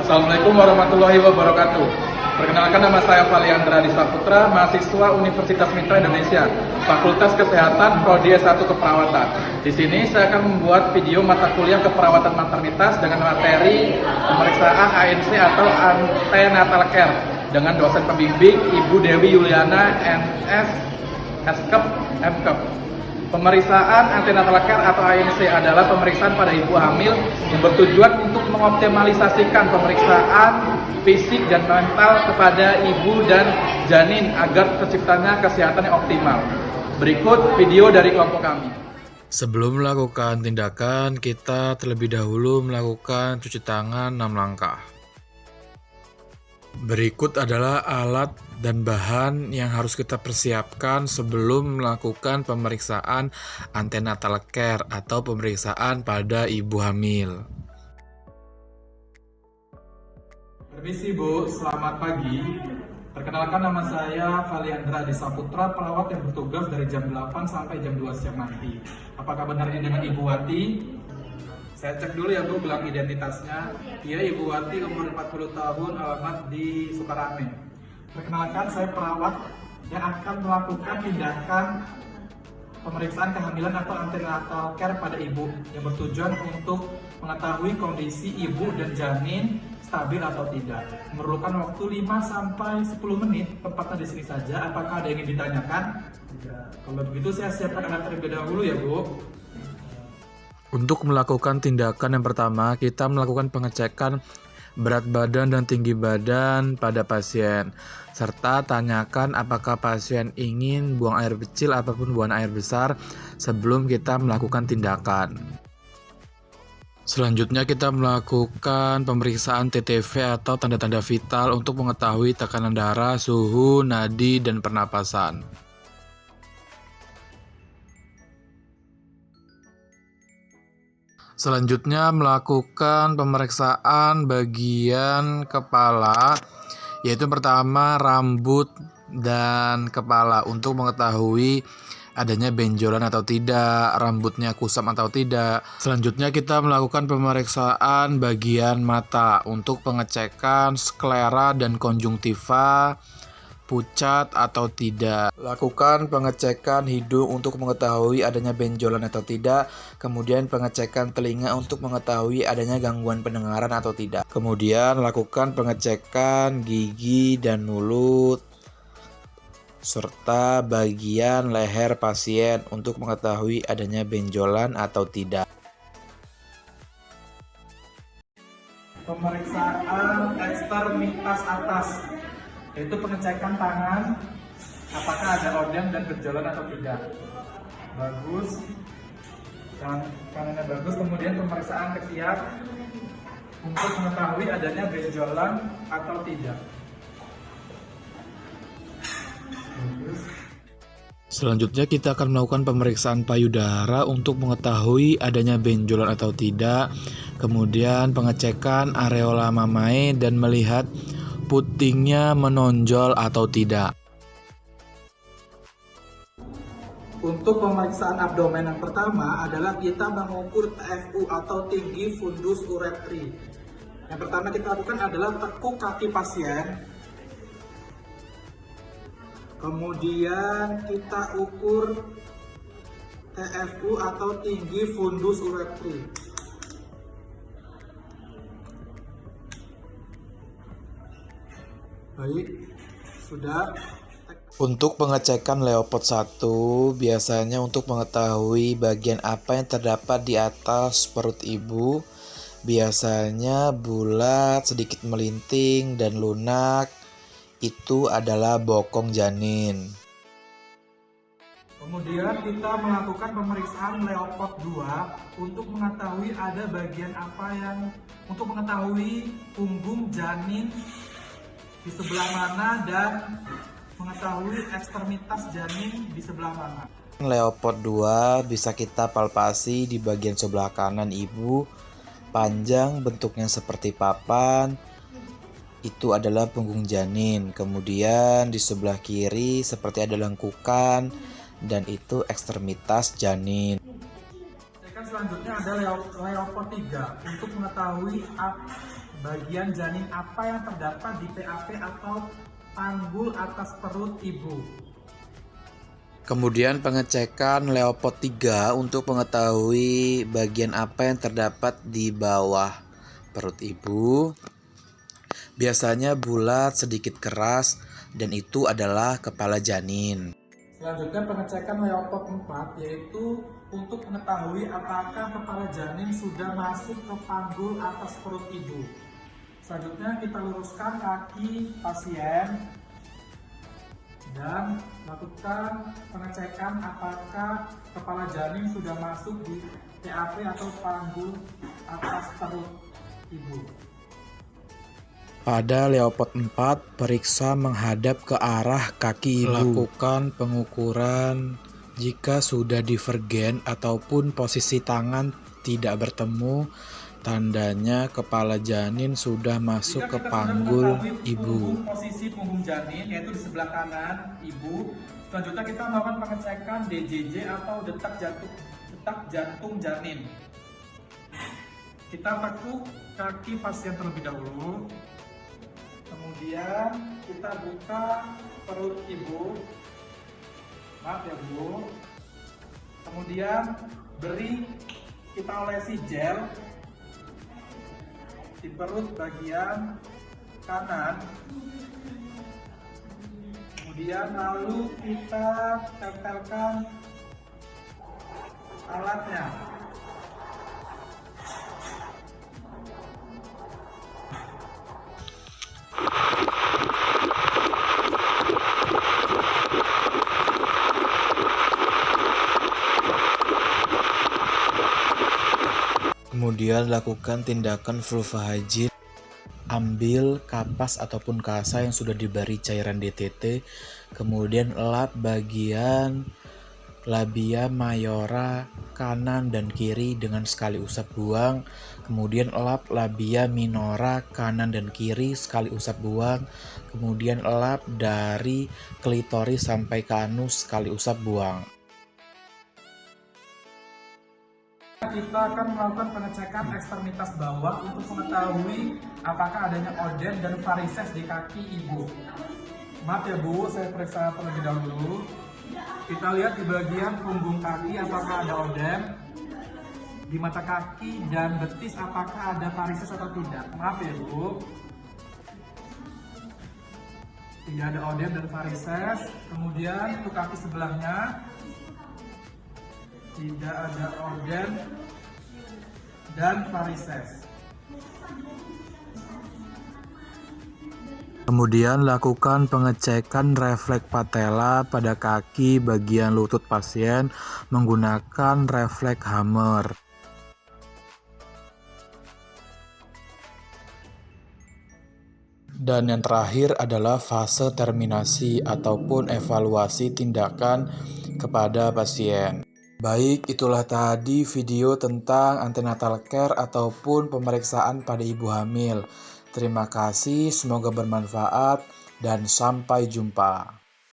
Assalamualaikum warahmatullahi wabarakatuh. Perkenalkan, nama saya Valiandra Disaputra, mahasiswa Universitas Mitra Indonesia, Fakultas Kesehatan, Prodi S1 Keperawatan. Di sini saya akan membuat video mata kuliah keperawatan maternitas dengan materi pemeriksaan ANC atau antenatal care dengan dosen pembimbing Ibu Dewi Yuliana, NS, SKEP, MKEP. Pemeriksaan antenatal care atau ANC adalah pemeriksaan pada ibu hamil yang bertujuan untuk mengoptimalisasikan pemeriksaan fisik dan mental kepada ibu dan janin agar terciptanya kesehatan yang optimal. Berikut video dari kelompok kami. Sebelum melakukan tindakan, kita terlebih dahulu melakukan cuci tangan 6 langkah. Berikut adalah alat dan bahan yang harus kita persiapkan sebelum melakukan pemeriksaan antenatal care atau pemeriksaan pada ibu hamil. Permisi Bu, selamat pagi. Perkenalkan, nama saya Valiandra Disaputra, perawat yang bertugas dari jam 8 sampai jam 2 siang nanti. Apakah benar ini dengan Ibu Wati? Saya cek dulu ya Bu, gelang identitasnya. Iya, Ibu Wati, umur 40 tahun, alamat di Sukarame. Perkenalkan, saya perawat yang akan melakukan tindakan pemeriksaan kehamilan atau antenatal care pada ibu yang bertujuan untuk mengetahui kondisi ibu dan janin stabil atau tidak. Memerlukan waktu 5 sampai 10 menit, tempatnya di sini saja. Apakah ada yang ingin ditanyakan? Tidak. Kalau begitu saya siapkan alat terlebih dahulu ya Bu. Untuk melakukan tindakan yang pertama, kita melakukan pengecekan berat badan dan tinggi badan pada pasien, serta tanyakan apakah pasien ingin buang air kecil ataupun buang air besar sebelum kita melakukan tindakan. Selanjutnya kita melakukan pemeriksaan TTV atau tanda-tanda vital untuk mengetahui tekanan darah, suhu, nadi, dan pernapasan. Selanjutnya melakukan pemeriksaan bagian kepala, yaitu pertama rambut dan kepala untuk mengetahui adanya benjolan atau tidak, rambutnya kusam atau tidak. Selanjutnya kita melakukan pemeriksaan bagian mata untuk pengecekan sklera dan konjungtiva, pucat atau tidak. Lakukan pengecekan hidung untuk mengetahui adanya benjolan atau tidak. Kemudian pengecekan telinga untuk mengetahui adanya gangguan pendengaran atau tidak. Kemudian lakukan pengecekan gigi dan mulut serta bagian leher pasien untuk mengetahui adanya benjolan atau tidak. Pemeriksaan ekstremitas atas, yaitu pengecekan tangan apakah ada odem dan benjolan atau tidak. Bagus, tangannya bagus. Kemudian pemeriksaan ketiak untuk mengetahui adanya benjolan atau tidak. Bagus. Selanjutnya kita akan melakukan pemeriksaan payudara untuk mengetahui adanya benjolan atau tidak. Kemudian pengecekan areola mamae dan melihat putingnya menonjol atau tidak. Untuk pemeriksaan abdomen yang pertama adalah kita mengukur TFU atau tinggi fundus uretri. Yang pertama kita lakukan adalah tekuk kaki pasien. Kemudian kita ukur TFU atau tinggi fundus uretri. Baik, sudah. Untuk pengecekan Leopard 1, biasanya untuk mengetahui bagian apa yang terdapat di atas perut ibu, biasanya bulat, sedikit melinting, dan lunak, itu adalah bokong janin. Kemudian kita melakukan pemeriksaan Leopard 2 untuk mengetahui ada bagian apa yang, untuk mengetahui punggung janin di sebelah mana dan mengetahui ekstremitas janin di sebelah mana. Leopard 2 bisa kita palpasi di bagian sebelah kanan ibu, panjang, bentuknya seperti papan, itu adalah punggung janin. Kemudian di sebelah kiri seperti ada lengkukan, dan itu ekstremitas janin. Selanjutnya ada Leopard 3 untuk mengetahui bagian janin apa yang terdapat di PAP atau panggul atas perut ibu. Kemudian pengecekan Leopard 3 untuk mengetahui bagian apa yang terdapat di bawah perut ibu. Biasanya bulat, sedikit keras, dan itu adalah kepala janin. Selanjutnya pengecekan Leopard 4 yaitu untuk mengetahui apakah kepala janin sudah masuk ke panggul atas perut ibu. Selanjutnya kita luruskan kaki pasien dan lakukan pengecekan apakah kepala janin sudah masuk di PAP atau panggul atas perut ibu. Pada Leopard 4, periksa menghadap ke arah kaki ibu. Lakukan pengukuran jika sudah divergen ataupun posisi tangan tidak bertemu, tandanya kepala janin sudah masuk ke panggul ibu. Posisi punggung janin yaitu di sebelah kanan ibu. Selanjutnya kita melakukan pengecekan DJJ atau detak jantung janin. Kita tekuk kaki pasien terlebih dahulu. Kemudian kita buka perut ibu. Maaf ya Bu. Kemudian kita olesi gel di perut bagian kanan. Kemudian lalu kita tempelkan alatnya. Kemudian lakukan tindakan vulva hygiene. Ambil kapas ataupun kasa yang sudah diberi cairan DTT, kemudian lap bagian labia mayora kanan dan kiri dengan sekali usap buang, kemudian lap labia minora kanan dan kiri sekali usap buang, kemudian lap dari klitoris sampai ke anus sekali usap buang. Kita akan melakukan pengecekan ekstremitas bawah untuk mengetahui apakah adanya odem dan varises di kaki ibu. Maaf ya Bu, saya periksa terlebih dahulu. Kita lihat di bagian punggung kaki apakah ada odem, di mata kaki dan betis apakah ada varises atau tidak. Maaf ya Bu, tidak ada odem dan varises. Kemudian untuk kaki sebelahnya tidak ada odem dan varises. Kemudian lakukan pengecekan refleks patella pada kaki bagian lutut pasien menggunakan refleks hammer. Dan yang terakhir adalah fase terminasi ataupun evaluasi tindakan kepada pasien. Baik, itulah tadi video tentang antenatal care ataupun pemeriksaan pada ibu hamil. Terima kasih, semoga bermanfaat dan sampai jumpa.